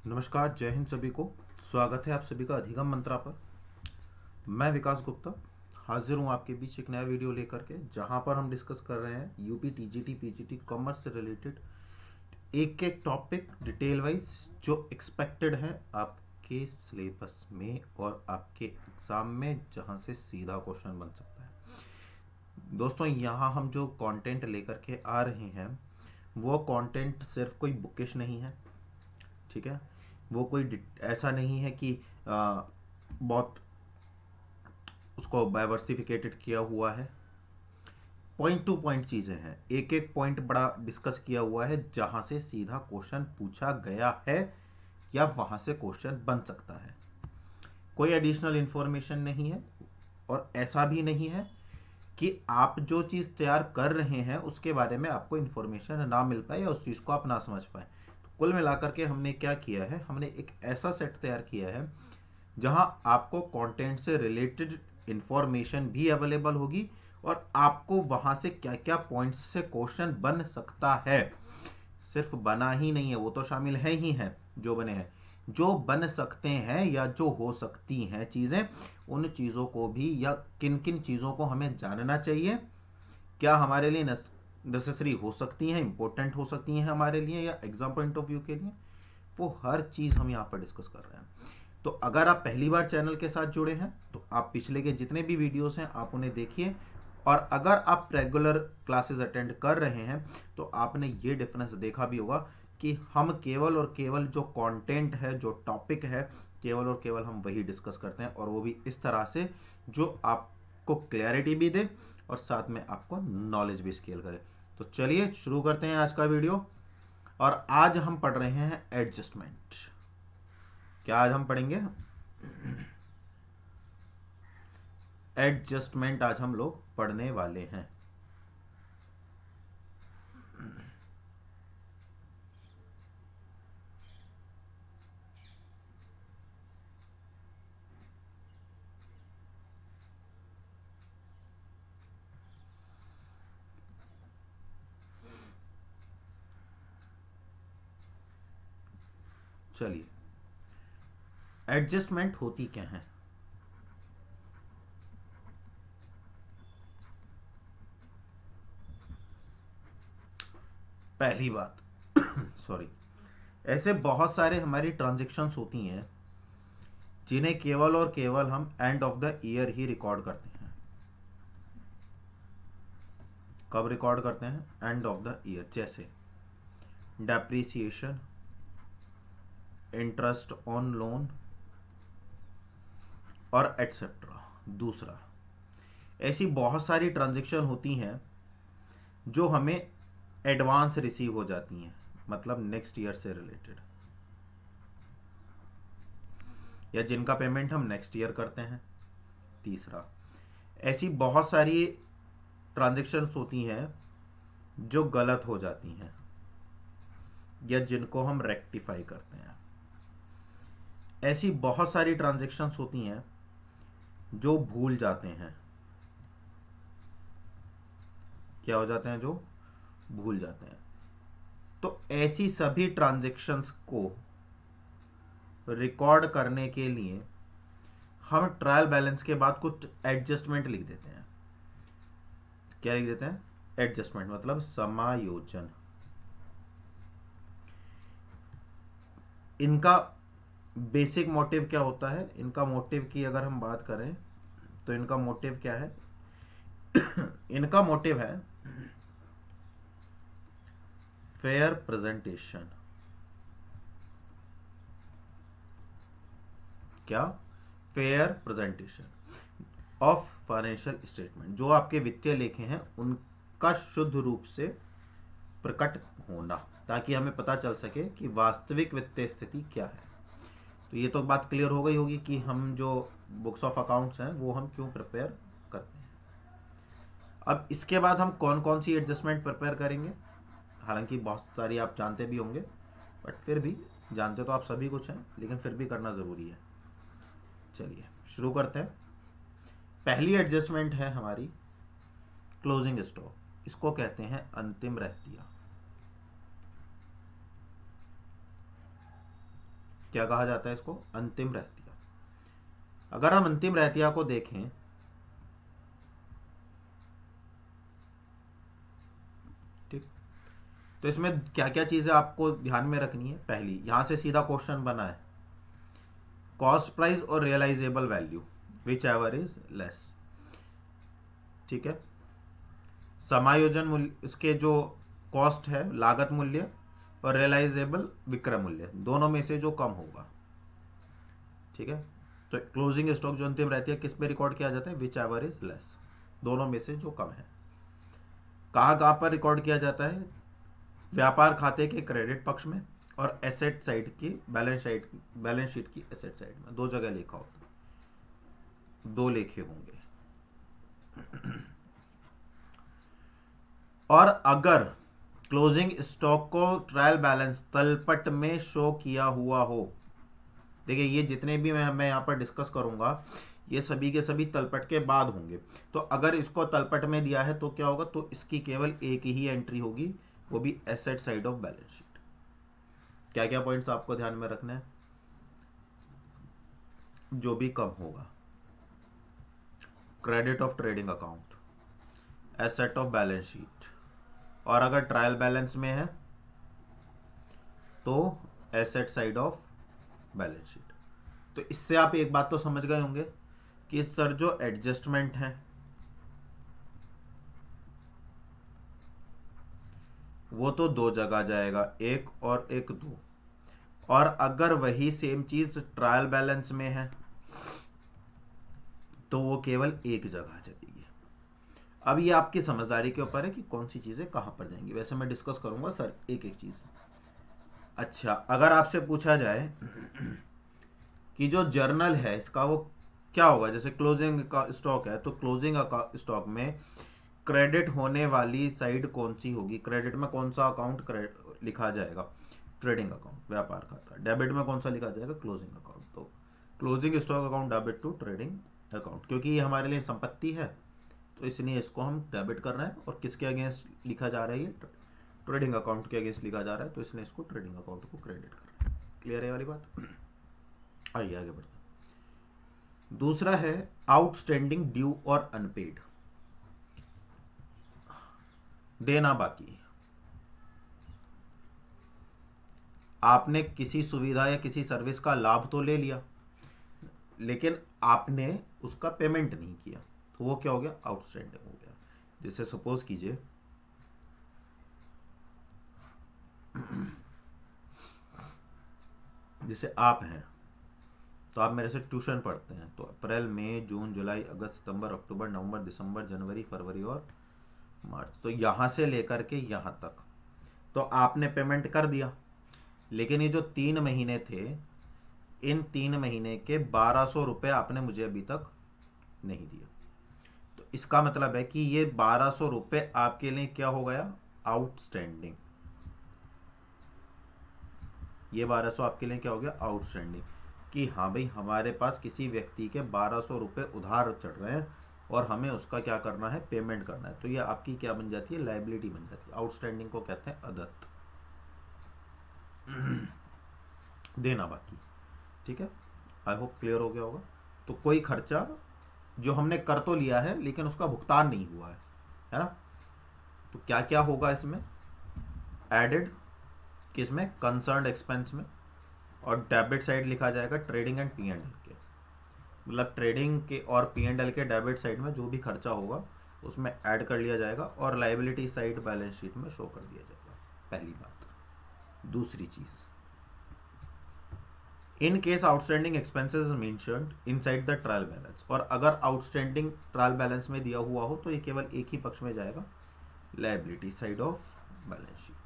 नमस्कार, जय हिंद सभी को। स्वागत है आप सभी का अधिगम मंत्रा पर। मैं विकास गुप्ता हाजिर हूँ आपके बीच एक नया वीडियो लेकर के, जहाँ पर हम डिस्कस कर रहे हैं यूपी टीजीटी पीजीटी कॉमर्स से रिलेटेड एक एक टॉपिक डिटेल वाइज जो एक्सपेक्टेड है आपके सिलेबस में और आपके एग्ज़ाम में, जहाँ से सीधा क्वेश्चन बन सकता है। दोस्तों, यहाँ हम जो कंटेंट लेकर के आ रहे हैं वो कंटेंट सिर्फ कोई बुकिश नहीं है, ठीक है। वो कोई ऐसा नहीं है कि बहुत उसको डाइवर्सिफिकेटेड किया हुआ है। पॉइंट टू पॉइंट चीज़ें हैं, एक एक पॉइंट बड़ा डिस्कस किया हुआ है जहाँ से सीधा क्वेश्चन पूछा गया है या वहाँ से क्वेश्चन बन सकता है। कोई एडिशनल इन्फॉर्मेशन नहीं है और ऐसा भी नहीं है कि आप जो चीज़ तैयार कर रहे हैं उसके बारे में आपको इन्फॉर्मेशन ना मिल पाए या उस चीज़ को आप ना समझ पाए। कुल मिलाकर के हमने क्या किया है, हमने एक ऐसा सेट तैयार किया है जहां आपको कंटेंट से रिलेटेड इंफॉर्मेशन भी अवेलेबल होगी और आपको वहां से क्या क्या पॉइंट्स से क्वेश्चन बन सकता है। सिर्फ बना ही नहीं है, वो तो शामिल है ही हैं, जो बने हैं, जो बन सकते हैं या जो हो सकती हैं चीज़ें, उन चीज़ों को भी या किन किन चीज़ों को हमें जानना चाहिए, क्या हमारे लिए नेसेसरी हो सकती हैं, इंपॉर्टेंट हो सकती हैं हमारे लिए या एग्जाम पॉइंट ऑफ व्यू के लिए, वो हर चीज़ हम यहाँ पर डिस्कस कर रहे हैं। तो अगर आप पहली बार चैनल के साथ जुड़े हैं तो आप पिछले के जितने भी वीडियोस हैं आप उन्हें देखिए, और अगर आप रेगुलर क्लासेस अटेंड कर रहे हैं तो आपने ये डिफरेंस देखा भी होगा कि हम केवल और केवल जो कंटेंट है, जो टॉपिक है, केवल और केवल हम वही डिस्कस करते हैं, और वो भी इस तरह से जो आपको क्लैरिटी भी दे और साथ में आपको नॉलेज भी स्केल करे। तो चलिए शुरू करते हैं आज का वीडियो। और आज हम पढ़ रहे हैं एडजस्टमेंट। क्या आज हम पढ़ेंगे? एडजस्टमेंट आज हम लोग पढ़ने वाले हैं। चलिए, एडजस्टमेंट होती क्या है? पहली बात सॉरी, ऐसे बहुत सारे हमारी ट्रांजैक्शंस होती हैं जिन्हें केवल और केवल हम end of the year he record करते हैं। कब रिकॉर्ड करते हैं? End of the year. जैसे डेप्रिसिएशन, इंटरेस्ट ऑन लोन और एटसेट्रा। दूसरा, ऐसी बहुत सारी ट्रांजैक्शन होती हैं जो हमें एडवांस रिसीव हो जाती हैं, मतलब नेक्स्ट ईयर से रिलेटेड, या जिनका पेमेंट हम नेक्स्ट ईयर करते हैं। तीसरा, ऐसी बहुत सारी ट्रांजैक्शंस होती हैं जो गलत हो जाती हैं या जिनको हम रेक्टिफाई करते हैं। ऐसी बहुत सारी ट्रांजैक्शंस होती हैं जो भूल जाते हैं। क्या हो जाते हैं? जो भूल जाते हैं। तो ऐसी सभी ट्रांजैक्शंस को रिकॉर्ड करने के लिए हम ट्रायल बैलेंस के बाद कुछ एडजस्टमेंट लिख देते हैं। क्या लिख देते हैं? एडजस्टमेंट, मतलब समायोजन। इनका बेसिक मोटिव क्या होता है? इनका मोटिव की अगर हम बात करें तो इनका मोटिव क्या है? इनका मोटिव है फेयर प्रेजेंटेशन। क्या? Fair presentation of financial statement. जो आपके वित्तीय लेखे हैं उनका शुद्ध रूप से प्रकट होना, ताकि हमें पता चल सके कि वास्तविक वित्तीय स्थिति क्या है। तो ये तो बात क्लियर हो गई होगी कि हम जो बुक्स ऑफ अकाउंट्स हैं वो हम क्यों प्रिपेयर करते हैं। अब इसके बाद हम कौन कौन सी एडजस्टमेंट प्रिपेयर करेंगे, हालांकि बहुत सारी आप जानते भी होंगे, बट फिर भी, जानते तो आप सभी कुछ हैं लेकिन फिर भी करना ज़रूरी है। चलिए शुरू करते हैं। पहली एडजस्टमेंट है हमारी क्लोजिंग स्टॉक। इसको कहते हैं अंतिम रहतिया। क्या कहा जाता है इसको? अंतिम रहतिया। अगर हम अंतिम रहतिया को देखें, ठीक, तो इसमें क्या क्या चीजें आपको ध्यान में रखनी है? पहली, यहां से सीधा क्वेश्चन बना है, कॉस्ट प्राइस और realisable value whichever is less, ठीक है। समायोजन मूल्य, इसके जो कॉस्ट है लागत मूल्य, और रियलाइजेबल विक्रय मूल्य, दोनों में से जो कम होगा, ठीक है। तो क्लोजिंग स्टॉक जो अंतिम रहती है किस पे रिकॉर्ड किया जाता है? विच एवर इज लेस, दोनों में से जो कम है। कहाँ पर रिकॉर्ड किया जाता है? व्यापार खाते के क्रेडिट पक्ष में और एसेट साइड की बैलेंस शीट की एसेट साइड में, दो जगह लिखा होता है, दो लेखे होंगे। और अगर क्लोजिंग स्टॉक को ट्रायल बैलेंस तलपट में शो किया हुआ हो, देखिए ये जितने भी मैं यहाँ पर डिस्कस करूंगा ये सभी के सभी तलपट के बाद होंगे। तो अगर इसको तलपट में दिया है तो क्या होगा? तो इसकी केवल एक ही एंट्री होगी, वो भी asset side of balance sheet. क्या क्या पॉइंट्स आपको ध्यान में रखने हैं? जो भी कम होगा, credit of trading account, asset of balance sheet, और अगर ट्रायल बैलेंस में है तो asset side of balance sheet. तो इससे आप एक बात तो समझ गए होंगे कि सर जो एडजस्टमेंट है वो तो दो जगह जाएगा, एक और एक दो, और अगर वही सेम चीज ट्रायल बैलेंस में है तो वो केवल एक जगह जाएगी। अब ये आपकी समझदारी के ऊपर है कि कौन सी चीजें कहां पर जाएंगी। वैसे मैं डिस्कस करूंगा सर एक एक चीज। अच्छा, अगर आपसे पूछा जाए कि जो जर्नल है इसका वो क्या होगा, जैसे क्लोजिंग का स्टॉक है तो क्लोजिंग स्टॉक में क्रेडिट होने वाली साइड कौन सी होगी? क्रेडिट में कौन सा अकाउंट लिखा जाएगा? ट्रेडिंग अकाउंट, व्यापार खाता। डेबिट में कौन सा लिखा जाएगा? Closing account. तो closing stock account debit to trading account, क्योंकि ये हमारे लिए संपत्ति है तो इसलिए इसको हम डेबिट कर रहे हैं। और किसके अगेंस्ट लिखा जा रहा है? ये ट्रेडिंग अकाउंट के अगेंस्ट लिखा जा रहा है, तो इसलिए इसको ट्रेडिंग अकाउंट को क्रेडिट कर रहे हैं। क्लियर है वाली बात? आइए आगे बढ़ते हैं। दूसरा है आउटस्टैंडिंग ड्यू और अनपेड, देना बाकी। आपने किसी सुविधा या किसी सर्विस का लाभ तो ले लिया लेकिन आपने उसका पेमेंट नहीं किया, तो वो क्या हो गया? आउटस्टैंडिंग हो गया। जैसे सपोज कीजिए जैसे आप हैं तो आप मेरे से ट्यूशन पढ़ते हैं, तो अप्रैल मई जून जुलाई अगस्त सितंबर अक्टूबर नवंबर दिसंबर जनवरी फरवरी और मार्च, तो यहाँ से लेकर के यहाँ तक तो आपने पेमेंट कर दिया। लेकिन ये जो 3 महीने थे, इन 3 महीने के 1200 रुपये आपने मुझे अभी तक नहीं दिए। तो इसका मतलब है कि ये 1200 रुपये आपके लिए क्या हो गया? आउटस्टैंडिंग। ये 1200 आपके लिए क्या हो गया? आउटस्टैंडिंग। कि हाँ भाई, हमारे पास किसी व्यक्ति के 1200 रुपये उधार चढ़ रहे हैं और हमें उसका क्या करना है? पेमेंट करना है। तो ये आपकी क्या बन जाती है? लायबिलिटी बन जाती है। आउटस्टैंडिंग को कहते हैं अदत्त, देना बाकी। ठीक है, आई होप क्लियर हो गया होगा। तो कोई खर्चा जो हमने कर तो लिया है लेकिन उसका भुगतान नहीं हुआ है ना? तो क्या क्या होगा इसमें? एडेड किसमें? कंसर्न्ड एक्सपेंस में। और डेबिट साइड लिखा जाएगा ट्रेडिंग एंड P&L के, मतलब ट्रेडिंग के और P&L के डेबिट साइड में जो भी खर्चा होगा उसमें ऐड कर लिया जाएगा और लायबिलिटी साइड बैलेंस शीट में शो कर दिया जाएगा। पहली बात। दूसरी चीज, in case outstanding expenses mentioned inside the trial balance, और अगर आउटस्टैंडिंग ट्रायल बैलेंस में दिया हुआ हो तो ये केवल एक ही पक्ष में जाएगा, liability side of balance sheet.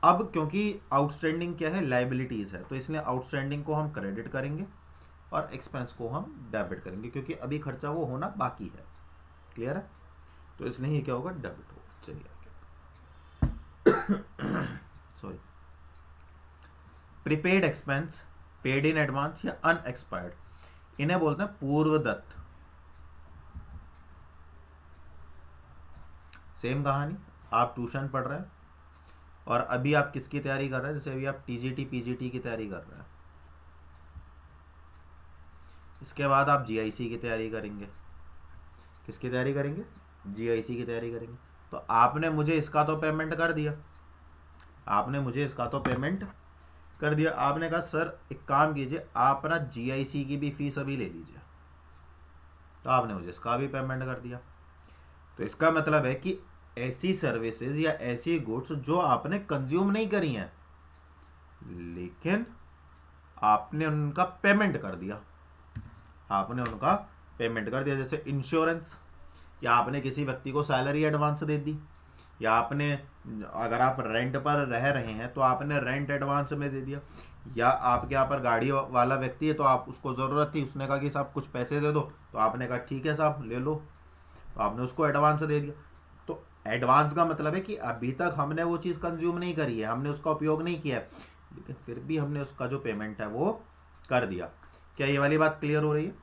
अब क्योंकि आउटस्टैंडिंग क्या है? लायबिलिटीज है, तो इसलिए आउटस्टैंडिंग को हम क्रेडिट करेंगे और एक्सपेंस को हम डेबिट करेंगे, क्योंकि अभी खर्चा वो होना बाकी है। क्लियर है? तो इसलिए ये क्या होगा? डेबिट होगा। चलिए आगे। Sorry, prepaid expense, paid in advance या अनएक्सपायर्ड, इन्हें बोलते हैं पूर्व दत्त। सेम कहानी, आप ट्यूशन पढ़ रहे हैं और अभी आप किसकी तैयारी कर रहे हैं, जैसे अभी आप टीजीटी पीजीटी की तैयारी कर रहे हैं, इसके बाद आप जीआईसी की तैयारी करेंगे। किसकी तैयारी करेंगे, जीआईसी की तैयारी करेंगे। तो आपने मुझे इसका तो पेमेंट कर दिया, आपने मुझे इसका तो पेमेंट कर दिया। आपने कहा सर एक काम कीजिए, आप ना जीआईसी की भी फीस अभी ले लीजिए, तो आपने मुझे इसका भी पेमेंट कर दिया। तो इसका मतलब है कि ऐसी सर्विसेज या ऐसी गुड्स जो आपने कंज्यूम नहीं करी हैं लेकिन आपने उनका पेमेंट कर दिया, आपने उनका पेमेंट कर दिया। जैसे इंश्योरेंस, या आपने किसी व्यक्ति को सैलरी एडवांस दे दी, या आपने, अगर आप रेंट पर रह रहे हैं तो आपने रेंट एडवांस में दे दिया, या आपके यहाँ पर गाड़ी वाला व्यक्ति है तो आप उसको ज़रूरत थी, उसने कहा कि साहब कुछ पैसे दे दो, तो आपने कहा ठीक है साहब ले लो, तो आपने उसको एडवांस दे दिया। तो एडवांस का मतलब है कि अभी तक हमने वो चीज़ कंज्यूम नहीं करी है, हमने उसका उपयोग नहीं किया है, लेकिन फिर भी हमने उसका जो पेमेंट है वो कर दिया। क्या ये वाली बात क्लियर हो रही है?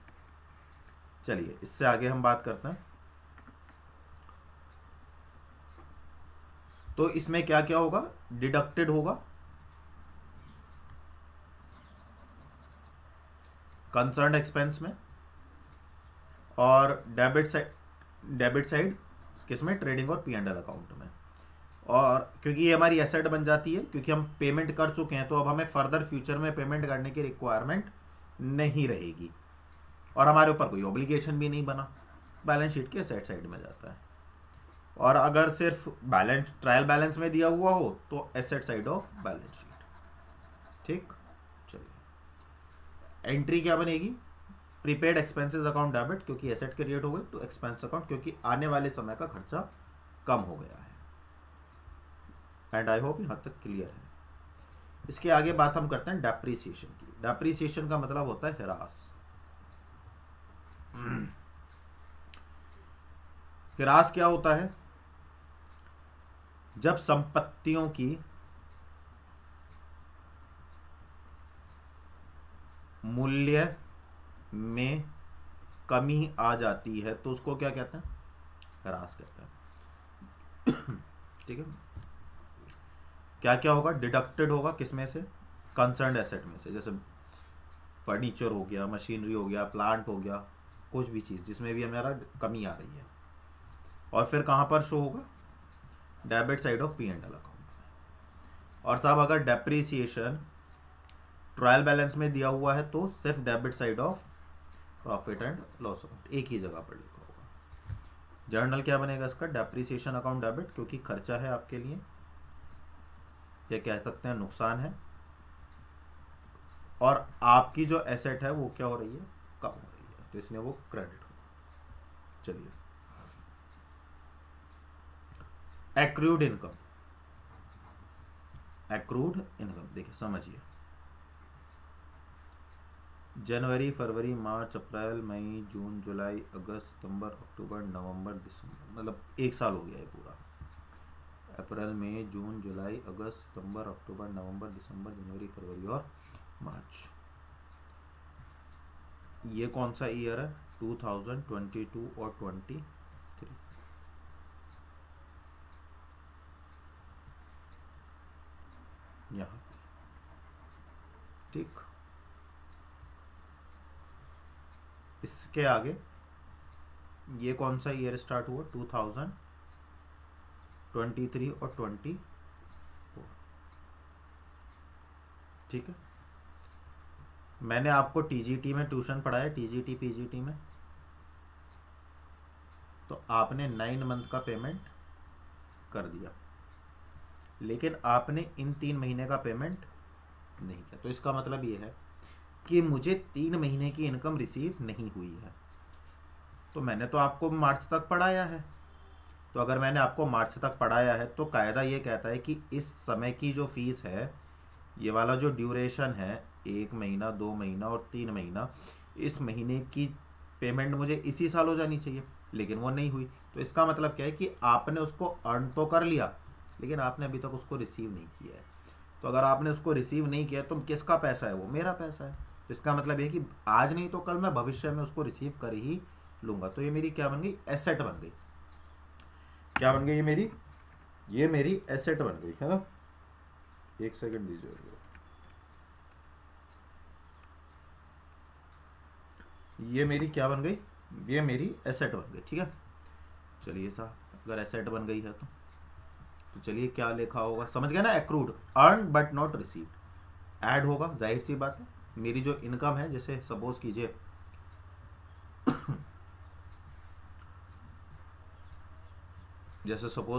चलिए इससे आगे हम बात करते हैं। तो इसमें क्या क्या होगा, डिडक्टेड होगा कंसर्न एक्सपेंस में, और डेबिट साइड किसमें, ट्रेडिंग और P&L अकाउंट में। और क्योंकि ये हमारी एसेट बन जाती है, क्योंकि हम पेमेंट कर चुके हैं, तो अब हमें फर्दर फ्यूचर में पेमेंट करने की रिक्वायरमेंट नहीं रहेगी, और हमारे ऊपर कोई ऑब्लिगेशन भी नहीं बना, बैलेंस शीट के एसेट साइड में जाता है। और अगर सिर्फ बैलेंस ट्रायल बैलेंस में दिया हुआ हो तो asset side of balance sheet. ठीक, चलिए एंट्री क्या बनेगी, प्रीपेड एक्सपेंसेस अकाउंट डेबिट, क्योंकि एसेट क्रिएट हो गए, तो एक्सपेंस अकाउंट क्योंकि आने वाले समय का खर्चा कम हो गया है। एंड आई होप यहाँ तक क्लियर है। इसके आगे बात हम करते हैं डेप्रीसिएशन की। डेप्रीसिएशन का मतलब होता है ह्रास। ह्रास क्या होता है, जब संपत्तियों की मूल्य में कमी आ जाती है तो उसको क्या कहते हैं, ह्रास कहते हैं। ठीक है, क्या क्या होगा, डिडक्टेड होगा किसमें से, कंसर्न्ड एसेट में से, जैसे फर्नीचर हो गया, मशीनरी हो गया, प्लांट हो गया, कुछ भी चीज़ जिसमें भी हमारा कमी आ रही है। और फिर कहाँ पर शो होगा, debit side of P&L account में। और साहब अगर डेप्रीसिएशन ट्रायल बैलेंस में दिया हुआ है तो सिर्फ debit side of profit and loss account, एक ही जगह पर लिखा होगा। जर्नल क्या बनेगा इसका, डेप्रीसिएशन अकाउंट डेबिट, क्योंकि खर्चा है आपके लिए, ये कह सकते हैं नुकसान है, और आपकी जो एसेट है वो क्या हो रही है, कम हो रही है, तो इसलिए वो क्रेडिट होगा। चलिए एक्रूड इनकम, एक्रूड इनकम देखिए समझिए, जनवरी फरवरी मार्च अप्रैल मई जून जुलाई अगस्त सितंबर अक्टूबर नवंबर दिसंबर, मतलब एक साल हो गया है पूरा। अप्रैल मई जून जुलाई अगस्त सितंबर अक्टूबर नवंबर दिसंबर जनवरी फरवरी और मार्च। ये कौन सा ईयर है, 2022 और 23। यहाँ ठीक, इसके आगे ये कौन सा ईयर स्टार्ट हुआ, 2023 और 24। ठीक है, मैंने आपको टीजीटी में ट्यूशन पढ़ाया, टीजीटी पीजीटी में, तो आपने 9 मंथ का पेमेंट कर दिया, लेकिन आपने इन 3 महीने का पेमेंट नहीं किया। तो इसका मतलब ये है कि मुझे 3 महीने की इनकम रिसीव नहीं हुई है। तो मैंने तो आपको मार्च तक पढ़ाया है, तो अगर मैंने आपको मार्च तक पढ़ाया है तो कायदा ये कहता है कि इस समय की जो फीस है, ये वाला जो ड्यूरेशन है, 1 महीना 2 महीना और 3 महीना, इस महीने की पेमेंट मुझे इसी साल हो जानी चाहिए, लेकिन वो नहीं हुई। तो इसका मतलब क्या है कि आपने उसको अर्न तो कर लिया, लेकिन आपने अभी तक उसको रिसीव नहीं किया है। तो अगर आपने उसको रिसीव नहीं किया तो किसका पैसा है, वो मेरा पैसा है। तो इसका मतलब है कि आज नहीं तो कल मैं भविष्य में उसको रिसीव कर ही लूँगा। तो ये मेरी क्या बन गई, एसेट बन गई। क्या बन गई ये मेरी एसेट बन गई, है ना। एक सेकंड दीजिए। ये मेरी क्या बन गई, ये मेरी एसेट बन गई, ठीक है। चलिए साहब, अगर एसेट बन गई है तो चलिए क्या लिखा होगा, समझ गए ना, accrued, earn but not received, add होगा, जाहिर सी बात है। मेरी जो इनकम है, जैसे सपोज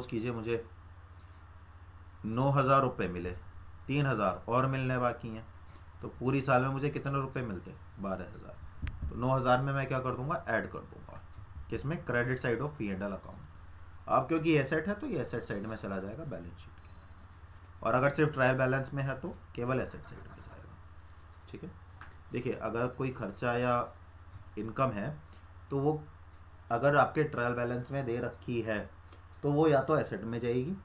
कीजिए मुझे 9,000 रुपये मिले, 3,000 और मिलने बाकी हैं, तो पूरी साल में मुझे कितने रुपए मिलते हैं, 12,000। तो 9,000 में मैं क्या कर दूंगा, ऐड कर दूंगा, किसमें, credit side of P&L account. अब क्योंकि एसेट है तो ये एसेट साइड में चला जाएगा बैलेंस शीट के, और अगर सिर्फ ट्रायल बैलेंस में है तो केवल एसेट साइड में जाएगा, ठीक है। देखिए, अगर कोई खर्चा या इनकम है तो वो अगर आपके ट्रायल बैलेंस में दे रखी है तो वो या तो एसेट में जाएगी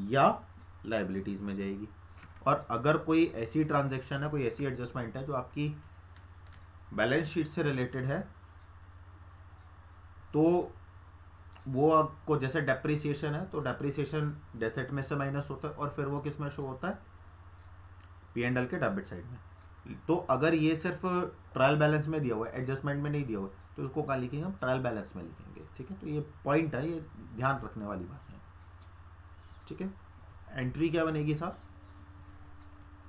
या लाइबिलिटीज़ में जाएगी। और अगर कोई ऐसी ट्रांजैक्शन है, कोई ऐसी एडजस्टमेंट है जो आपकी बैलेंस शीट से रिलेटेड है, तो वो आपको, जैसे डेप्रिसिएशन है तो डेप्रिसिएशन डेसेट में से माइनस होता है और फिर वो किस में शो होता है, P&L के डेबिट साइड में। तो अगर ये सिर्फ ट्रायल बैलेंस में दिया हुआ है, एडजस्टमेंट में नहीं दिया हुआ है, तो उसको क्या लिखेंगे हम, ट्रायल बैलेंस में लिखेंगे, ठीक है। तो ये पॉइंट है, ये ध्यान रखने वाली बात है, ठीक है। एंट्री क्या बनेगी साहब,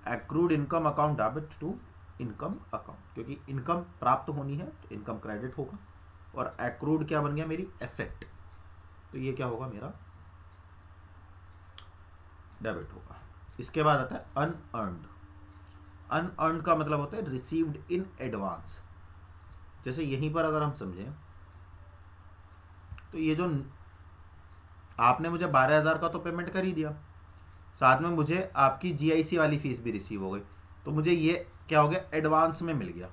accrued income account debit to income account, क्योंकि इनकम प्राप्त होनी है तो इनकम क्रेडिट होगा, और एक्रूड क्या बन गया, मेरी एसेट, तो ये क्या होगा, मेरा डेबिट होगा। इसके बाद आता है अनअर्न्ड। अनअर्न्ड का मतलब होता है रिसीव्ड इन एडवांस। जैसे यहीं पर अगर हम समझें तो ये जो आपने मुझे 12,000 का तो पेमेंट कर ही दिया, साथ में मुझे आपकी GIC वाली फीस भी रिसीव हो गई, तो मुझे ये क्या हो गया, एडवांस में मिल गया।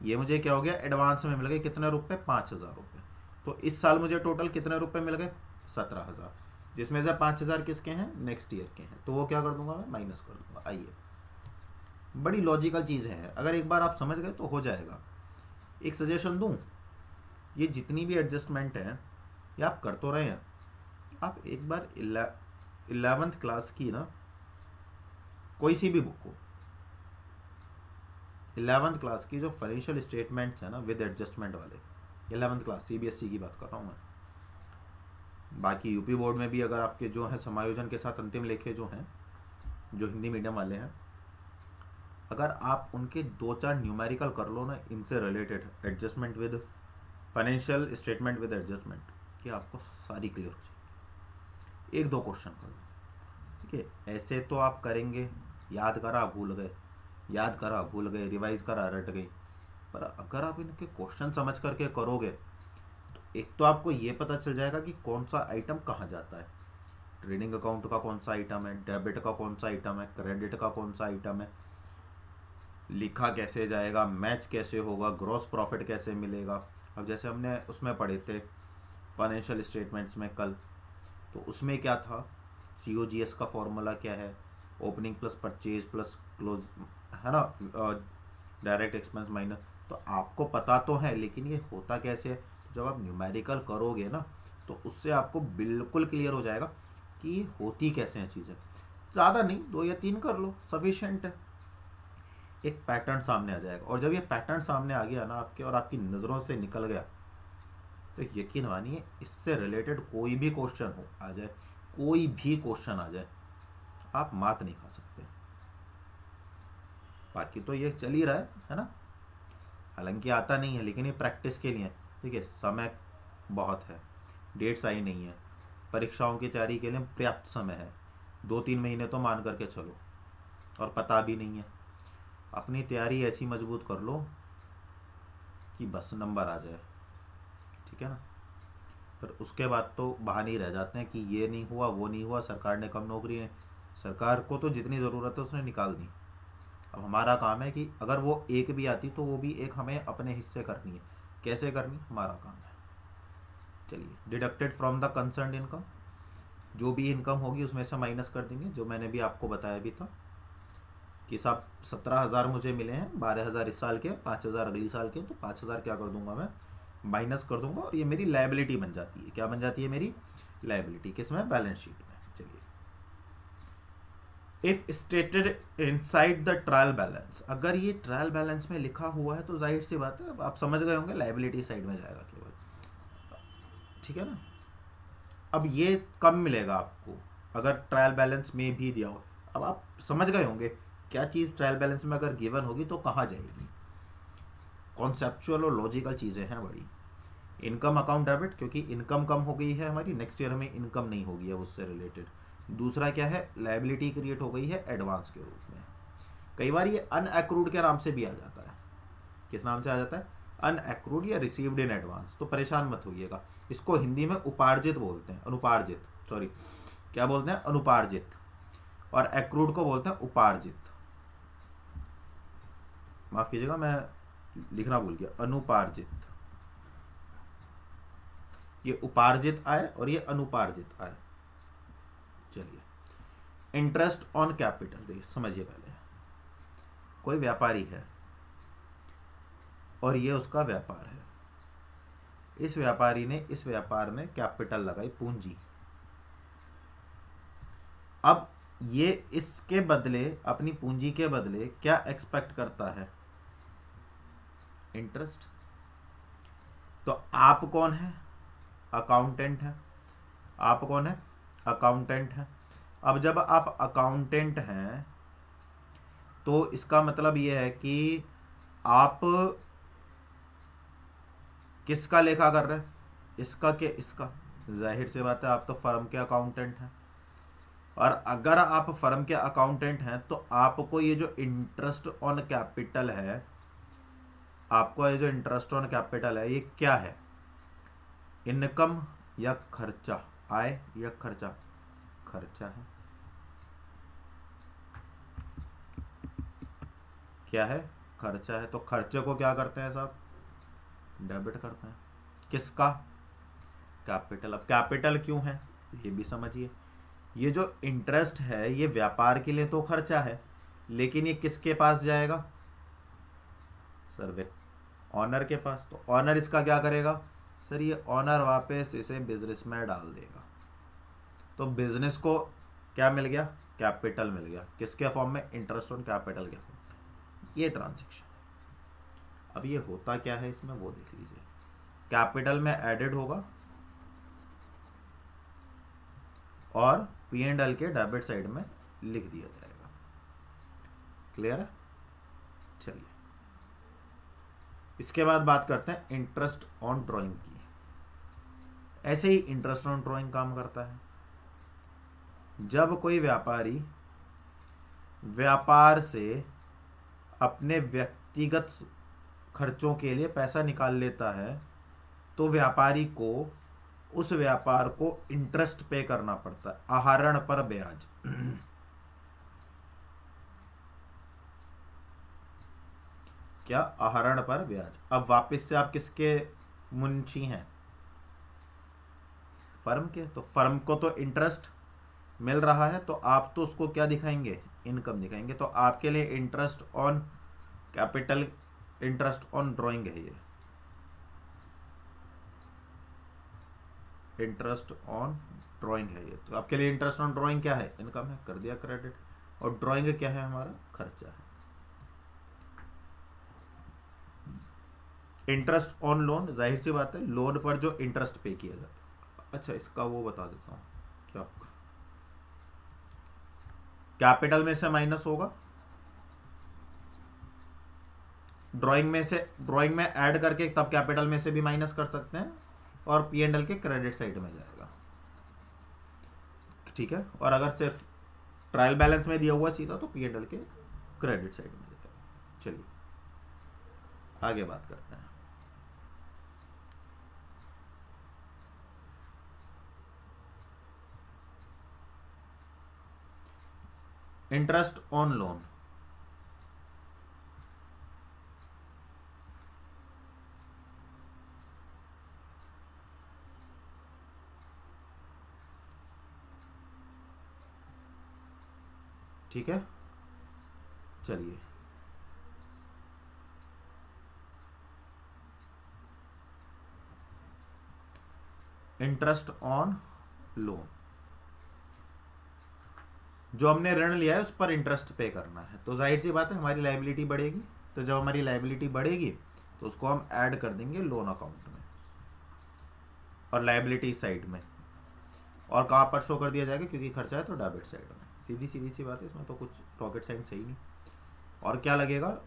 ये मुझे क्या हो गया, एडवांस में मिल गए, कितने रुपए, 5,000 रुपये। तो इस साल मुझे टोटल कितने रुपए मिल गए, 17,000, जिसमें से 5,000 किसके हैं, नेक्स्ट ईयर के हैं, तो वो क्या कर दूंगा मैं, माइनस कर दूंगा। आइए, बड़ी लॉजिकल चीज़ है, अगर एक बार आप समझ गए तो हो जाएगा। एक सजेशन दूं, ये जितनी भी एडजस्टमेंट है ये आप कर तो रहे हैं, आप एक बार 11th क्लास की ना कोई सी भी बुक को, 11th क्लास की जो फाइनेंशियल स्टेटमेंट्स है ना विद एडजस्टमेंट वाले, 11th क्लास CBSE की बात कर रहा हूँ मैं, बाकी यूपी बोर्ड में भी अगर आपके जो है समायोजन के साथ अंतिम लेखे जो हैं, जो हिंदी मीडियम वाले हैं, अगर आप उनके 2-4 न्यूमेरिकल कर लो ना इनसे related, adjustment with financial statement with adjustment, कि आपको सारी क्लियर हो जाएगी। 1-2 क्वेश्चन कर लो, ठीक है। ऐसे तो आप करेंगे, याद करा भूल गए, याद करा भूल गए, रिवाइज करा रट गई, पर अगर आप इनके क्वेश्चन समझ करके करोगे तो एक तो आपको ये पता चल जाएगा कि कौन सा आइटम कहाँ जाता है, ट्रेडिंग अकाउंट का कौन सा आइटम है, डेबिट का कौन सा आइटम है, क्रेडिट का कौन सा आइटम है, लिखा कैसे जाएगा, मैच कैसे होगा, ग्रॉस प्रॉफिट कैसे मिलेगा। अब जैसे हमने उसमें पढ़े थे फाइनेंशियल स्टेटमेंट्स में कल, तो उसमें क्या था, COGS का फॉर्मूला क्या है, opening plus purchase plus close, है ना, डायरेक्ट एक्सपेंस माइनस, तो आपको पता तो है, लेकिन ये होता कैसे है, जब आप न्यूमेरिकल करोगे ना तो उससे आपको बिल्कुल क्लियर हो जाएगा कि ये होती कैसे हैं चीज़ें। ज़्यादा नहीं, 2 या 3 कर लो, सफिशेंट है, एक पैटर्न सामने आ जाएगा। और जब ये पैटर्न सामने आ गया ना आपके, और आपकी नज़रों से निकल गया, तो यकीन मानिए इससे रिलेटेड कोई भी क्वेश्चन हो आ जाए, कोई भी क्वेश्चन आ जाए, आप मात नहीं खा सकते। बाकी तो ये चल ही रहा है ना, हालांकि आता नहीं है, लेकिन ये प्रैक्टिस के लिए। देखिए, समय बहुत है, डेट्स आई नहीं है, परीक्षाओं की तैयारी के लिए पर्याप्त समय है, 2-3 महीने तो मान करके चलो, और पता भी नहीं है। अपनी तैयारी ऐसी मजबूत कर लो कि बस नंबर आ जाए, ठीक है ना। फिर उसके बाद तो बहाने ही रह जाते हैं कि ये नहीं हुआ, वो नहीं हुआ, सरकार ने कम नौकरी है, सरकार को तो जितनी ज़रूरत है उसने निकाल दी। अब हमारा काम है कि अगर वो एक भी आती तो वो भी एक हमें अपने हिस्से करनी है, कैसे करनी, हमारा काम है। चलिए, deducted from the concerned income, जो भी इनकम होगी उसमें से माइनस कर देंगे, जो मैंने भी आपको बताया भी था कि साहब 17,000 मुझे मिले हैं, 12,000 इस साल के, 5,000 अगली साल के, तो 5,000 क्या कर दूंगा मैं, माइनस कर दूंगा, और ये मेरी लायबिलिटी बन जाती है। क्या बन जाती है मेरी लायबिलिटी, किसमें, बैलेंस शीट में। चलिए, if stated inside the trial balance, अगर ये ट्रायल बैलेंस में लिखा हुआ है तो जाहिर सी बात है, अब आप समझ गए होंगे, लायबिलिटी साइड में जाएगा केवल, ठीक है ना। अब ये कब मिलेगा आपको, अगर ट्रायल बैलेंस में भी दिया हो। अब आप समझ गए होंगे क्या चीज़ ट्रायल बैलेंस में अगर गिवन होगी तो कहाँ जाएगी। कॉन्सेप्चुअल और लॉजिकल चीज़ें हैं बड़ी। इनकम अकाउंट डेबिट, क्योंकि इनकम कम हो गई है हमारी, नेक्स्ट ईयर हमें इनकम नहीं होगी अब उससे रिलेटेड। दूसरा क्या है, लायबिलिटी क्रिएट हो गई है एडवांस के रूप में। कई बार ये अनएक्रूड के नाम से भी आ जाता है। किस नाम से आ जाता है, अनएक्रूड या रिसीव्ड इन एडवांस। तो परेशान मत होइएगा, इसको हिंदी में उपार्जित बोलते हैं, अनुपार्जित, सॉरी क्या बोलते हैं, अनुपार्जित। और एक्रूड को बोलते हैं उपार्जित। माफ कीजिएगा मैं लिखना भूल गया, अनुपार्जित। ये उपार्जित आए और ये अनुपार्जित आए। चलिए, इंटरेस्ट ऑन कैपिटल, देखिए समझिए, पहले कोई व्यापारी है और ये उसका व्यापार है। इस व्यापारी ने इस व्यापार में कैपिटल लगाई, पूंजी। अब ये इसके बदले, अपनी पूंजी के बदले क्या एक्सपेक्ट करता है, इंटरेस्ट। तो आप कौन है, अकाउंटेंट है। आप कौन है, अकाउंटेंट है। अब जब आप अकाउंटेंट हैं तो इसका मतलब ये है कि आप किसका लेखा कर रहे हैं, इसका के इसका। जाहिर सी बात है आप तो फर्म के अकाउंटेंट हैं। और अगर आप फर्म के अकाउंटेंट हैं तो आपको ये जो इंटरेस्ट ऑन कैपिटल है, आपको ये जो इंटरेस्ट ऑन कैपिटल है, ये क्या है, इनकम या खर्चा, आय या खर्चा, खर्चा है। क्या है, खर्चा है। तो खर्चे को क्या करते हैं साहब, डेबिट करते हैं। किसका, कैपिटल। अब कैपिटल क्यों है ये भी समझिए। ये जो इंटरेस्ट है ये व्यापार के लिए तो खर्चा है, लेकिन ये किसके पास जाएगा, सर ऑनर के पास। तो ऑनर इसका क्या करेगा, सर ये ऑनर वापस इसे बिजनेस में डाल देगा। तो बिजनेस को क्या मिल गया, कैपिटल मिल गया। किसके फॉर्म में, इंटरेस्ट ऑन कैपिटल के फॉर्म। ये ट्रांजैक्शन। अब ये होता क्या है इसमें वो देख लीजिए। कैपिटल में एडेड होगा और पी एंड एल के डेबिट साइड में लिख दिया जाएगा। क्लियर है। चलिए, इसके बाद बात करते हैं इंटरेस्ट ऑन ड्राइंग की। ऐसे ही इंटरेस्ट ऑन ड्राइंग काम करता है। जब कोई व्यापारी व्यापार से अपने व्यक्तिगत खर्चों के लिए पैसा निकाल लेता है तो व्यापारी को उस व्यापार को इंटरेस्ट पे करना पड़ता है, आहरण पर ब्याज। क्या, आहरण पर ब्याज। अब वापस से आप किसके मुंशी हैं, फर्म के। तो फर्म को तो इंटरेस्ट मिल रहा है, तो आप तो उसको क्या दिखाएंगे, इनकम दिखाएंगे। तो आपके लिए interest on capital, interest on drawing है ये, इंटरेस्ट ऑन ड्राइंग है ये। तो आपके लिए इंटरेस्ट ऑन ड्राइंग क्या है, इनकम है, कर दिया क्रेडिट। और ड्राइंग क्या है, हमारा खर्चा है। इंटरेस्ट ऑन लोन, जाहिर सी बात है लोन पर जो इंटरेस्ट पे किया जाता है। अच्छा, इसका वो बता देता हूँ क्या, कैपिटल में से माइनस होगा, ड्राइंग में से, ड्राइंग में ऐड करके तब कैपिटल में से भी माइनस कर सकते हैं, और पी एंड एल के क्रेडिट साइड में जाएगा। ठीक है। और अगर सिर्फ ट्रायल बैलेंस में दिया हुआ सीधा तो पी एंड एल के क्रेडिट साइड में जाएगा। चलिए आगे बात करते हैं। Interest on loan. ठीक है। चलिए, इंटरेस्ट ऑन लोन। जो हमने ऋण लिया है उस पर इंटरेस्ट पे करना है, तो जाहिर सी बात है हमारी लायबिलिटी बढ़ेगी। तो जब हमारी लायबिलिटी बढ़ेगी तो उसको हम ऐड कर देंगे लोन अकाउंट में और लायबिलिटी साइड में, और कहाँ पर शो कर दिया जाएगा, क्योंकि खर्चा है तो डेबिट साइड में। सीधी सीधी सी बात है, इसमें तो कुछ रॉकेट साइंस सही नहीं। और क्या लगेगा,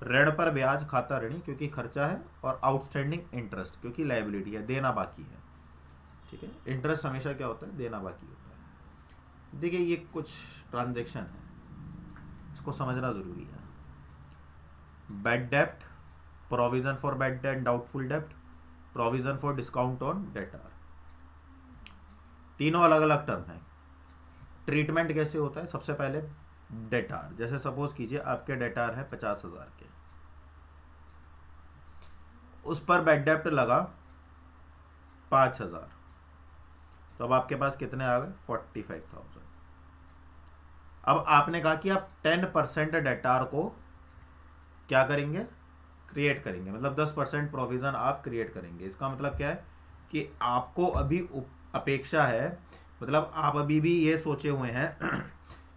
ऋण पर ब्याज खाता ऋणी क्योंकि खर्चा है, और आउटस्टैंडिंग इंटरेस्ट क्योंकि लायबिलिटी है, देना बाकी है। ठीक है, इंटरेस्ट हमेशा क्या होता है, देना बाकी होता है। देखिए ये कुछ ट्रांजैक्शन है, इसको समझना जरूरी है। Bad dept, provision for bad debt, doubtful dept, provision for discount on debtor, तीनों अलग अलग टर्म है। ट्रीटमेंट कैसे होता है, सबसे पहले डेटार, जैसे सपोज कीजिए आपके डेटार है 50,000 के, उस पर बैड डेप्ट लगा 5,000, तो अब आपके पास कितने आ गए, 45,000। अब आपने कहा कि आप 10% डेटार को क्या करेंगे, क्रिएट करेंगे, मतलब 10% प्रोविजन आप क्रिएट करेंगे। इसका मतलब क्या है कि आपको अभी अपेक्षा है, मतलब आप अभी भी ये सोचे हुए हैं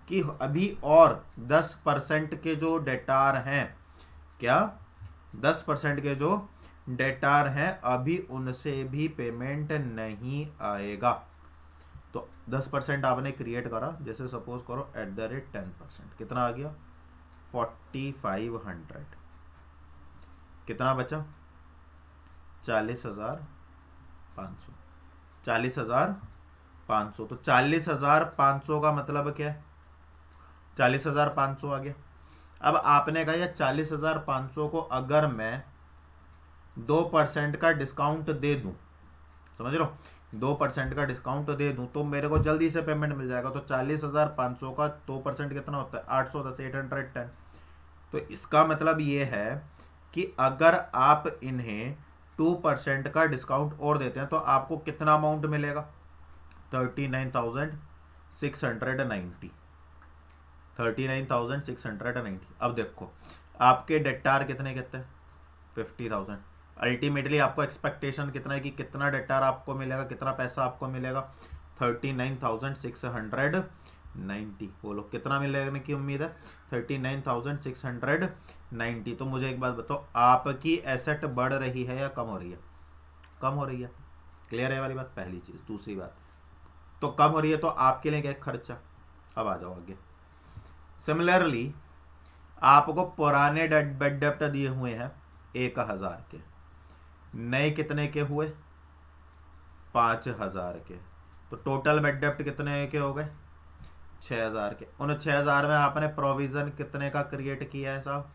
कि अभी और 10% के जो डेटार हैं, क्या 10% के जो डेटार हैं अभी उनसे भी पेमेंट नहीं आएगा। तो 10% आपने क्रिएट करा, जैसे सपोज करो @10%, कितना आ गया 4500, कितना बचा 40,500, 40,500। तो 40,500 का मतलब क्या है, 40,500 आ गया। अब आपने कहा यार 40,500 को अगर मैं 2% का डिस्काउंट दे दूं, समझ लो 2% का डिस्काउंट दे दूं तो मेरे को जल्दी से पेमेंट मिल जाएगा। तो 40,500 का 2% कितना होता है, 810, 810। तो इसका मतलब ये है कि अगर आप इन्हें 2% का डिस्काउंट और देते हैं तो आपको कितना अमाउंट मिलेगा, 39,690, 39,690। अब देखो आपके डेटार कितने कितने 50,000। अल्टीमेटली आपको एक्सपेक्टेशन कितना है कि कितना डेटार आपको मिलेगा, कितना पैसा आपको मिलेगा, 39,690। बोलो कितना मिलने की उम्मीद है, 39,690। तो मुझे एक बात बताओ, आपकी एसेट बढ़ रही है या कम हो रही है, कम हो रही है। क्लियर है वाली बात, पहली चीज। दूसरी बात, तो कम हो रही है तो आपके लिए क्या खर्चा। अब आ जाओ आगे। सिमिलरली आपको पुराने बेड डेप्ट दिए हुए हैं 1,000 के, नए कितने के हुए 5,000 के, तो टोटल बेड डेप्ट कितने के हो गए 6,000 के। उन 6,000 में आपने प्रोविजन कितने का क्रिएट किया है साहब,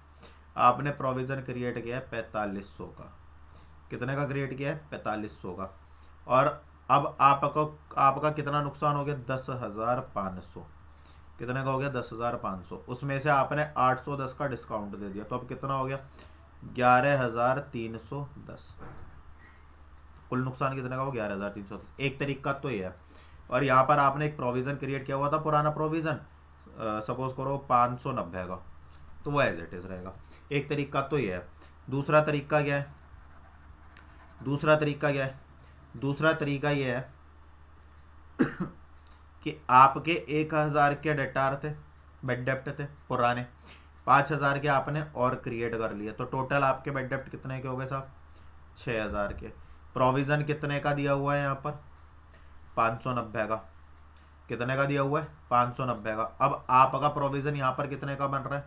आपने प्रोविजन क्रिएट किया है 4500 का। कितने का क्रिएट किया है 4500 का। और अब आपका कितना नुकसान हो गया 10,500। कितने का हो गया 10,500। उसमें से आपने 810 का डिस्काउंट दे दिया, तो अब कितना हो गया 11,310। कुल नुकसान कितने का हो 11,310। एक तरीका तो ये है। और यहाँ पर आपने एक प्रोविजन क्रिएट किया हुआ था, पुराना प्रोविजन सपोज करो 590 का, तो वो एज इट इज रहेगा। एक तरीका तो ये है। दूसरा तरीका क्या है, दूसरा तरीका क्या है, दूसरा तरीका ये है कि आपके 1,000 के डेटार थे, बेड डेप्ट थे पुराने, 5,000 के आपने और क्रिएट कर लिए, तो टोटल आपके बेड डेप्ट कितने के हो गए साहब 6,000 के। प्रोविजन कितने का दिया हुआ है यहाँ पर 590 का। कितने का दिया हुआ है 590 का। अब आपका प्रोविजन यहाँ पर कितने का बन रहा है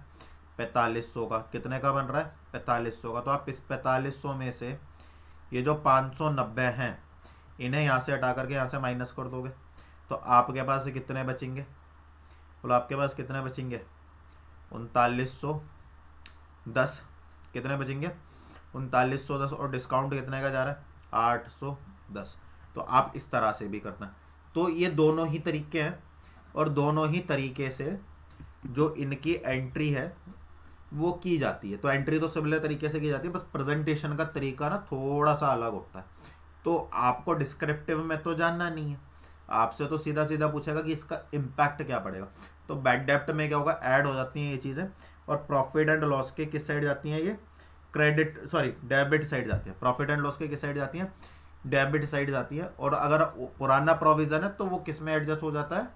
4500 का। कितने का बन रहा है 4500 का। तो आप इस 4500 में से ये जो 590 हैं इन्हें यहाँ से हटा करके यहाँ से माइनस कर दोगे, तो आपके पास कितने बचेंगे, बोलो आपके पास कितने बचेंगे 3910। कितने बचेंगे 3910, और डिस्काउंट कितने का जा रहा है 810। तो आप इस तरह से भी करना है। तो ये दोनों ही तरीके हैं, और दोनों ही तरीके से जो इनकी एंट्री है वो की जाती है। तो एंट्री तो सिमिलर तरीके से की जाती है, बस प्रेजेंटेशन का तरीका ना थोड़ा सा अलग होता है। तो आपको डिस्क्रिप्टिव में तो जानना नहीं है, आपसे तो सीधा सीधा पूछेगा कि इसका इम्पैक्ट क्या पड़ेगा। तो बैड डेप्ट में क्या होगा, ऐड हो जाती हैं ये चीज़ें, और प्रॉफिट एंड लॉस के किस साइड जाती हैं, ये डेबिट साइड जाती है। प्रॉफिट एंड लॉस के किस साइड जाती हैं, डेबिट साइड जाती है। और अगर पुराना प्रोविजन है तो वो किस में एडजस्ट हो जाता है,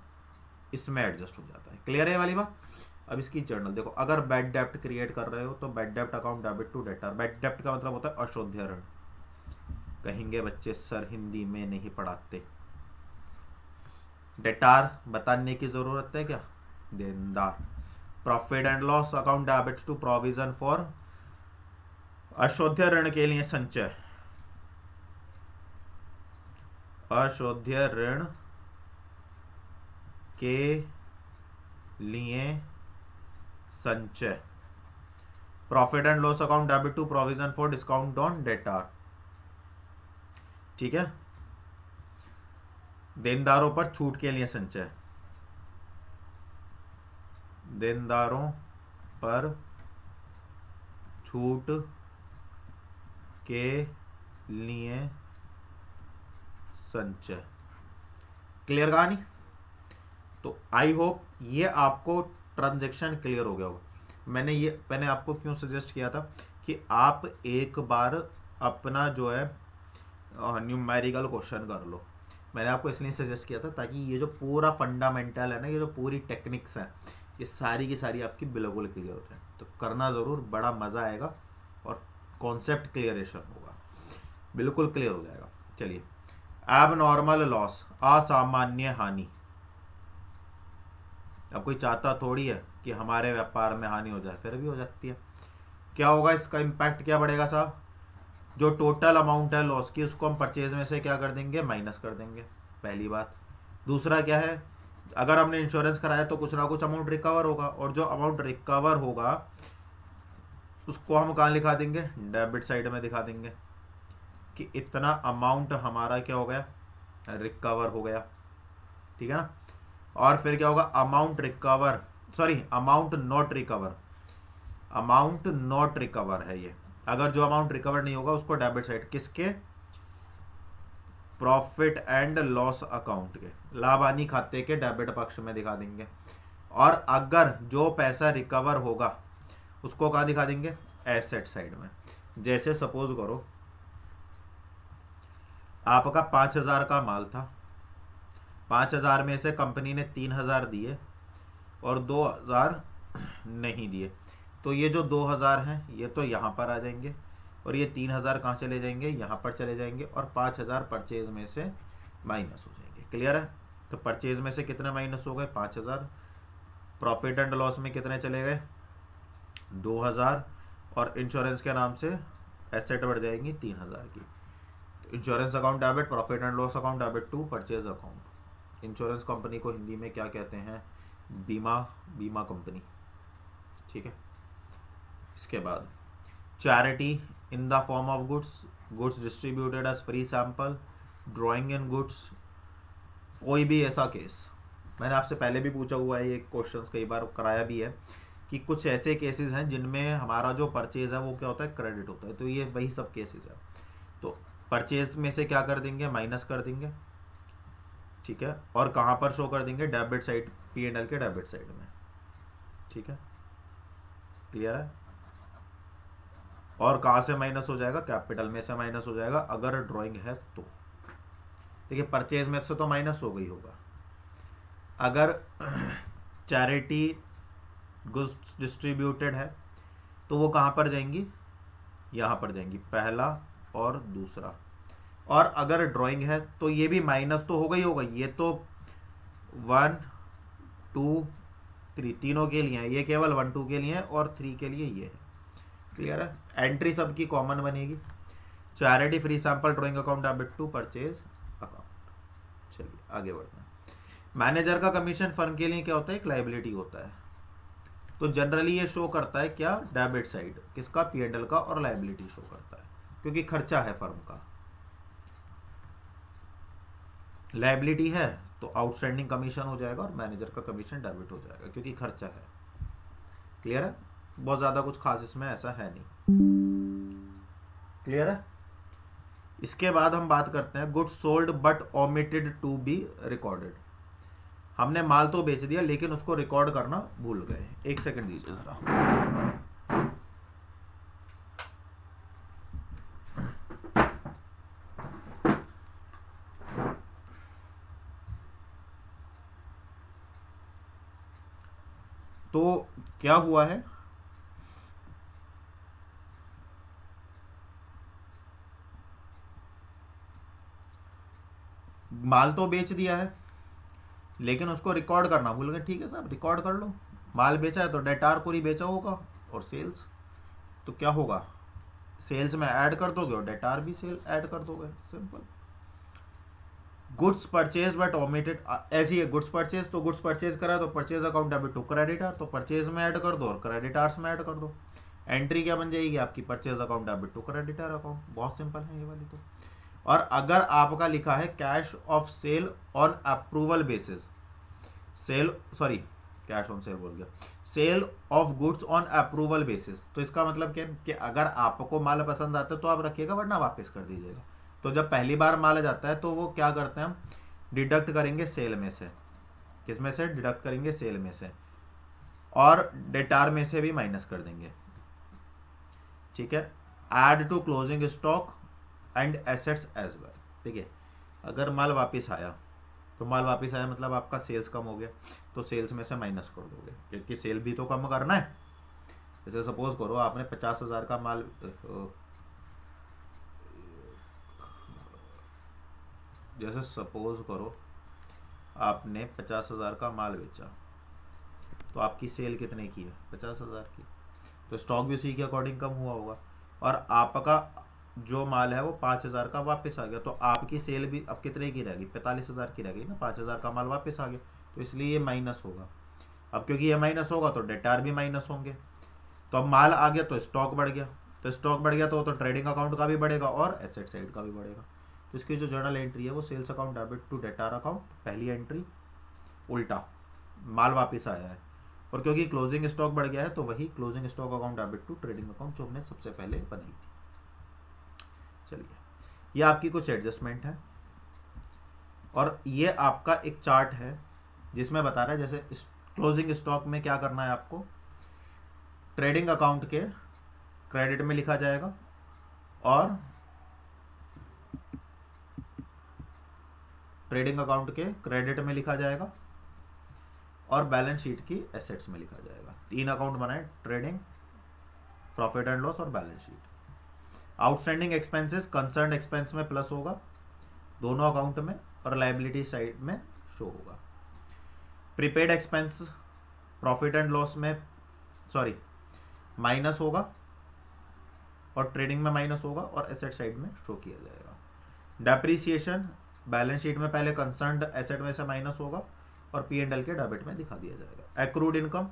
इसमें एडजस्ट हो जाता है। क्लियर है ये वाली बात। अब इसकी जर्नल देखो, अगर बैड डेप्ट क्रिएट कर रहे हो तो बैड डेप्ट account debit to debtor. Bad डेप्ट का मतलब होता है अशोध्य ऋण। कहेंगे बच्चे सर हिंदी में नहीं पढ़ाते। डेटार बताने की जरूरत है क्या, देनदार। Profit and loss account debit to provision for अशोध्य ऋण के लिए संचय। अशोध्य ऋण के लिए संचय। Profit and loss account debit to provision for discount on debtor. ठीक है। देनदारों पर छूट के लिए संचय। देनदारों पर छूट के लिए संचय। क्लियर कहानी। तो आई होप ये आपको ट्रांजैक्शन क्लियर हो गया होगा। मैंने आपको क्यों सजेस्ट किया था कि आप एक बार अपना जो है न्यूमेरिकल क्वेश्चन कर लो। मैंने आपको इसलिए सजेस्ट किया था ताकि ये जो पूरा फंडामेंटल है ना, ये जो पूरी टेक्निक्स हैं, ये सारी की सारी आपकी बिल्कुल क्लियर होते हैं। तो करना ज़रूर, बड़ा मज़ा आएगा और कॉन्सेप्ट क्लियरेशन होगा, बिल्कुल क्लियर हो जाएगा। चलिए, एब नॉर्मल लॉस, असामान्य हानि। अब कोई चाहता थोड़ी है कि हमारे व्यापार में हानि हो जाए, फिर भी हो जाती है। क्या होगा इसका इम्पैक्ट, क्या बढ़ेगा साहब, जो टोटल अमाउंट है लॉस की उसको हम परचेज में से क्या कर देंगे, माइनस कर देंगे, पहली बात। दूसरा क्या है, अगर हमने इंश्योरेंस कराया तो कुछ ना कुछ अमाउंट रिकवर होगा, और जो अमाउंट रिकवर होगा उसको हम कहाँ लिखा देंगे, डेबिट साइड में दिखा देंगे कि इतना अमाउंट हमारा क्या हो गया, रिकवर हो गया। ठीक है ना। और फिर क्या होगा, amount recover, sorry amount not recover, amount not recover है ये। अगर जो अमाउंट रिकवर नहीं होगा उसको डेबिट साइड किसके, प्रॉफिट एंड लॉस अकाउंट के, लाभ हानि खाते के डेबिट पक्ष में दिखा देंगे। और अगर जो पैसा रिकवर होगा उसको कहाँ दिखा देंगे, एसेट साइड में। जैसे सपोज करो आपका 5,000 का माल था, 5,000 में से कंपनी ने 3,000 दिए और 2,000 नहीं दिए, तो ये जो 2,000 हैं ये तो यहाँ पर आ जाएंगे और ये 3,000 कहाँ चले जाएंगे, यहाँ पर चले जाएंगे, और 5,000 परचेज में से माइनस हो जाएंगे। क्लियर है। तो परचेज में से कितने माइनस हो गए, 5,000। प्रॉफिट एंड लॉस में कितने चले गए, 2,000। और इंश्योरेंस के नाम से एसेट बढ़ जाएंगी 3,000 की। Insurance account debit, profit and loss account debit to purchase account. Insurance company को हिंदी में क्या कहते हैं, बीमा कंपनी। ठीक है। इसके बाद charity in the form of goods distributed as free sample, drawing in goods. कोई भी ऐसा केस, मैंने आपसे पहले भी पूछा हुआ है, ये क्वेश्चंस कई बार कराया भी है कि कुछ ऐसे केसेस हैं जिनमें हमारा जो परचेज है वो क्या होता है, क्रेडिट होता है। तो ये वही सब केसेस है। तो परचेज में से क्या कर देंगे, माइनस कर देंगे। ठीक है। और कहाँ पर शो कर देंगे, डेबिट साइड, P&L के डेबिट साइड में। ठीक है। क्लियर है। और कहाँ से माइनस हो जाएगा, कैपिटल में से माइनस हो जाएगा अगर ड्राइंग है तो। देखिए परचेज में से तो माइनस हो गई होगा। अगर चैरिटी गुड्स डिस्ट्रीब्यूटेड है तो वो कहाँ पर जाएंगी, यहाँ पर जाएंगी, पहला और दूसरा। और अगर ड्राइंग है तो ये भी माइनस तो होगा ही होगा। ये तो 1 2 3 तीनों के लिए है, ये केवल 1 2 के लिए है और 3 के लिए ये है। क्लियर है। एंट्री सबकी कॉमन बनेगी, charity free sample drawing account debit to purchase account. चलिए आगे बढ़ते हैं। मैनेजर का कमीशन फर्म के लिए क्या होता है, एक लायबिलिटी होता है। तो जनरली ये शो करता है क्या, डेबिट साइड किसका, P&L का, और लायबिलिटी शो करता है क्योंकि खर्चा है फर्म का। लायबिलिटी है तो आउटस्टैंडिंग कमीशन हो जाएगा और मैनेजर का कमीशन डेबिट हो जाएगा क्योंकि खर्चा है। क्लियर है। बहुत ज़्यादा कुछ खास इसमें ऐसा है नहीं। क्लियर है। इसके बाद हम बात करते हैं goods sold but omitted to be recorded. हमने माल तो बेच दिया लेकिन उसको रिकॉर्ड करना भूल गए। एक सेकंड दीजिए जरा। क्या हुआ है, माल तो बेच दिया है लेकिन उसको रिकॉर्ड करना भूल गए। ठीक है साहब, रिकॉर्ड कर लो। माल बेचा है तो डेटार को ही बेचा होगा, और सेल्स तो क्या होगा, सेल्स में ऐड कर दोगे और डेटार भी सेल ऐड कर दोगे, simple. Goods purchase but omitted, ऐसी है गुड्स परचेज, तो गुड्स परचेज करा तो purchase account debit to creditor, तो परचेज में ऐड कर दो और क्रेडिटार्स में ऐड कर दो। एंट्री क्या बन जाएगी आपकी, purchase account debit to creditor account. बहुत सिंपल है ये वाली तो। और अगर आपका लिखा है cash of sale on approval basis, sale sorry cash on sale बोल गया, sale of goods on approval basis, तो इसका मतलब क्या कि अगर आपको माल पसंद आता है तो आप रखिएगा, वरना वापस कर दीजिएगा। तो जब पहली बार माल आ जाता है तो वो क्या करते हैं, हम डिडक्ट करेंगे सेल में से। किस में से डिडक्ट करेंगे, सेल में से, और डेटार में से भी माइनस कर देंगे। ठीक है, add to closing stock and assets as well. ठीक है, अगर माल वापस आया तो माल वापस आया मतलब आपका सेल्स कम हो गया, तो सेल्स में से माइनस कर दोगे, क्योंकि सेल भी तो कम करना है। जैसे सपोज करो आपने 50,000 का माल, जैसे सपोज करो आपने 50,000 का माल बेचा, तो आपकी सेल कितने की है, 50,000 की, तो स्टॉक भी उसी के अकॉर्डिंग कम हुआ होगा। और आपका जो माल है वो 5,000 का वापस आ गया, तो आपकी सेल भी अब कितने की रह गई, 45,000 की रह गई ना, 5,000 का माल वापस आ गया, तो इसलिए ये माइनस होगा। अब क्योंकि ये माइनस होगा तो डेटार भी माइनस होंगे। तो अब माल आ गया तो स्टॉक बढ़ गया, तो स्टॉक बढ़ गया तो ट्रेडिंग अकाउंट का भी बढ़ेगा और एसेट साइड का भी बढ़ेगा। तो इसकी जो जर्नल एंट्री है वो sales account debit to debtor account, पहली एंट्री उल्टा, माल वापस आया है, और क्योंकि क्लोजिंग स्टॉक बढ़ गया है तो वही closing stock account debit to trading account जो हमने सबसे पहले बनाई थी। चलिए, ये आपकी कुछ एडजस्टमेंट है, और ये आपका एक चार्ट है जिसमें बता रहा है जैसे क्लोजिंग स्टॉक में क्या करना है आपको, ट्रेडिंग अकाउंट के क्रेडिट में लिखा जाएगा और ट्रेडिंग अकाउंट के क्रेडिट में लिखा जाएगा और बैलेंस शीट की एसेट्स में लिखा जाएगा। 3 अकाउंट बनाए, ट्रेडिंग, प्रॉफिट एंड लॉस और balance sheet. Outstanding expenses concern expense में प्लस होगा दोनों अकाउंट में, और लायबिलिटी साइड में शो होगा। Prepaid expense profit and loss में सॉरी माइनस होगा और ट्रेडिंग में माइनस होगा और एसेट साइड में शो किया जाएगा। डेप्रीसिएशन बैलेंस शीट में पहले कंसर्न्ड एसेट में से माइनस होगा और P&L के डेबिट में दिखा दिया जाएगा। एक्रूड इनकम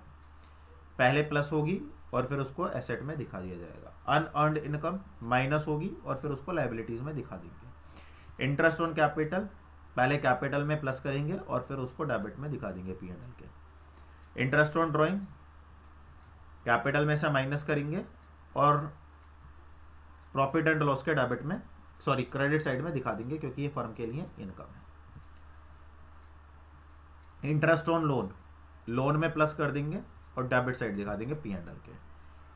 पहले प्लस होगी और फिर उसको एसेट में दिखा दिया जाएगा। अनअर्न्ड इनकम माइनस होगी और फिर उसको लायबिलिटीज में दिखा देंगे। इंटरेस्ट ऑन कैपिटल पहले कैपिटल में प्लस करेंगे और फिर उसको डेबिट में दिखा देंगे P&L के। इंटरेस्ट ऑन ड्रॉइंग कैपिटल में से माइनस करेंगे और प्रॉफिट एंड लॉस के डेबिट में सॉरी क्रेडिट साइड में दिखा देंगे, क्योंकि ये फर्म के लिए इनकम है। इंटरेस्ट ऑन लोन लोन में प्लस कर देंगे और डेबिट साइड दिखा देंगे P&L के।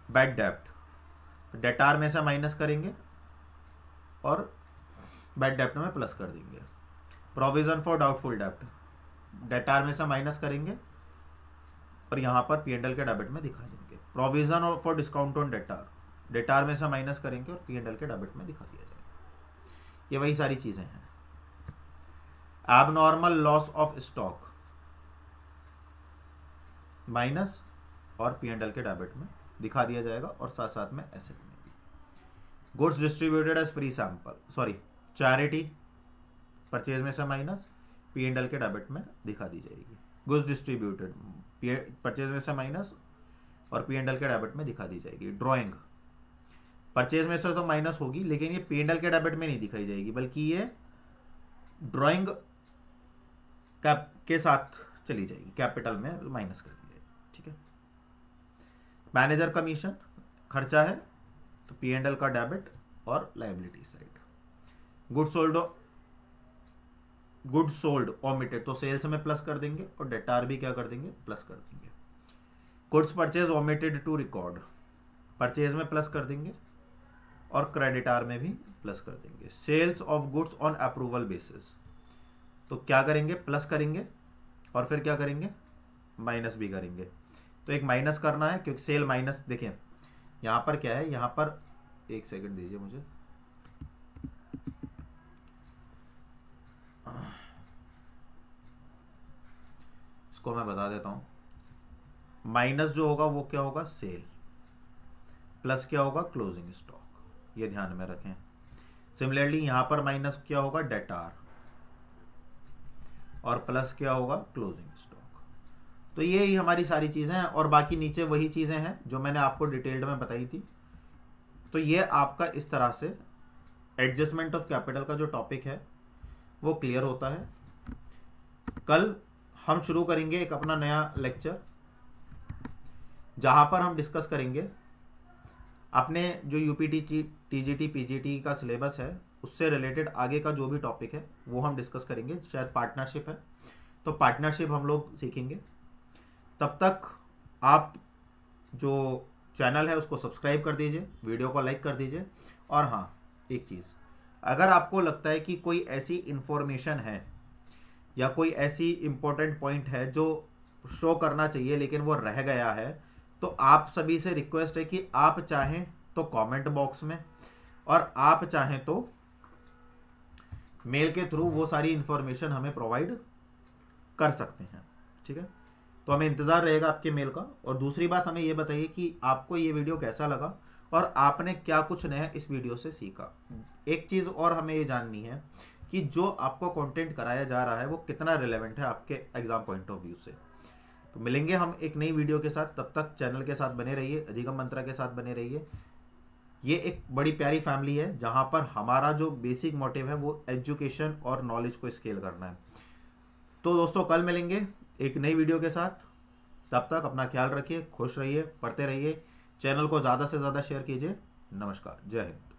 बैड डेप्ट डेटार में से माइनस करेंगे और बैड डेप्ट में प्लस कर देंगे। प्रोविजन फॉर डाउटफुल डेप्ट डेटार में से माइनस करेंगे और यहाँ पर P&L के डेबिट में दिखा देंगे। प्रोविजन फॉर डिस्काउंट ऑन डेटार डेटार में से माइनस करेंगे और P&L के डेबिट में दिखा दिया जाएगा। ये वही सारी चीजें हैं। Abnormal loss of stock minus और P&L के डेबिट में दिखा दिया जाएगा और साथ साथ में एसेट में भी। Goods distributed as free sample sorry charity purchase में से माइनस P&L के डेबिट में दिखा दी जाएगी। गुड्स डिस्ट्रीब्यूटेड परचेज में से माइनस और P&L के डेबिट में दिखा दी जाएगी। ड्राइंग परचेज में से तो माइनस होगी लेकिन ये P&L के डेबिट में नहीं दिखाई जाएगी, बल्कि ये ड्राइंग कैप के साथ चली जाएगी, कैपिटल में माइनस कर दी जाएगी। ठीक है। मैनेजर कमीशन खर्चा है तो P&L का डेबिट और liability side. Goods sold omitted तो सेल्स में प्लस कर देंगे और डेटार भी क्या कर देंगे, प्लस कर देंगे। Goods purchase omitted to record purchase में प्लस कर देंगे और क्रेडिटार में भी प्लस कर देंगे। Sales of goods on approval basis तो क्या करेंगे, प्लस करेंगे और फिर क्या करेंगे, माइनस भी करेंगे। तो एक माइनस करना है, क्योंकि सेल माइनस, देखिए यहाँ पर क्या है, यहाँ पर एक सेकंड दीजिए मुझे, इसको मैं बता देता हूँ। माइनस जो होगा वो क्या होगा, सेल, प्लस क्या होगा, क्लोजिंग स्टॉक, ये ध्यान में रखें। सिमिलरली यहाँ पर माइनस क्या होगा, डेटार, और प्लस क्या होगा, क्लोजिंग स्टॉक। तो ये ही हमारी सारी चीज़ें हैं, और बाकी नीचे वही चीज़ें हैं जो मैंने आपको डिटेल्ड में बताई थी। तो ये आपका इस तरह से एडजस्टमेंट ऑफ कैपिटल का जो टॉपिक है वो क्लियर होता है। कल हम शुरू करेंगे एक अपना नया लेक्चर, जहाँ पर हम डिस्कस करेंगे अपने जो यूपी टीजीटी पीजीटी का सिलेबस है उससे रिलेटेड आगे का जो भी टॉपिक है वो हम डिस्कस करेंगे। शायद पार्टनरशिप है तो पार्टनरशिप हम लोग सीखेंगे। तब तक आप जो चैनल है उसको सब्सक्राइब कर दीजिए, वीडियो को लाइक कर दीजिए। और हाँ, एक चीज़, अगर आपको लगता है कि कोई ऐसी इंफॉर्मेशन है या कोई ऐसी इम्पोर्टेंट पॉइंट है जो शो करना चाहिए लेकिन वो रह गया है, तो आप सभी से रिक्वेस्ट है कि आप चाहें तो कमेंट बॉक्स में, और आप चाहें तो मेल के थ्रू वो सारी इंफॉर्मेशन हमें प्रोवाइड कर सकते हैं। ठीक है, तो हमें इंतज़ार रहेगा आपके मेल का। और दूसरी बात, हमें ये बताइए कि आपको ये वीडियो कैसा लगा और आपने क्या कुछ नया इस वीडियो से सीखा। एक चीज़ और हमें ये जाननी है कि जो आपको कंटेंट कराया जा रहा है वो कितना रिलेवेंट है आपके एग्जाम पॉइंट ऑफ व्यू से। तो मिलेंगे हम एक नई वीडियो के साथ, तब तक चैनल के साथ बने रहिए, अधिगम मंत्रा के साथ बने रहिए। ये एक बड़ी प्यारी फैमिली है जहाँ पर हमारा जो बेसिक मोटिव है वो एजुकेशन और नॉलेज को स्केल करना है। तो दोस्तों कल मिलेंगे एक नई वीडियो के साथ, तब तक अपना ख्याल रखिए, खुश रहिए, पढ़ते रहिए, चैनल को ज़्यादा से ज़्यादा शेयर कीजिए। नमस्कार, जय हिंद।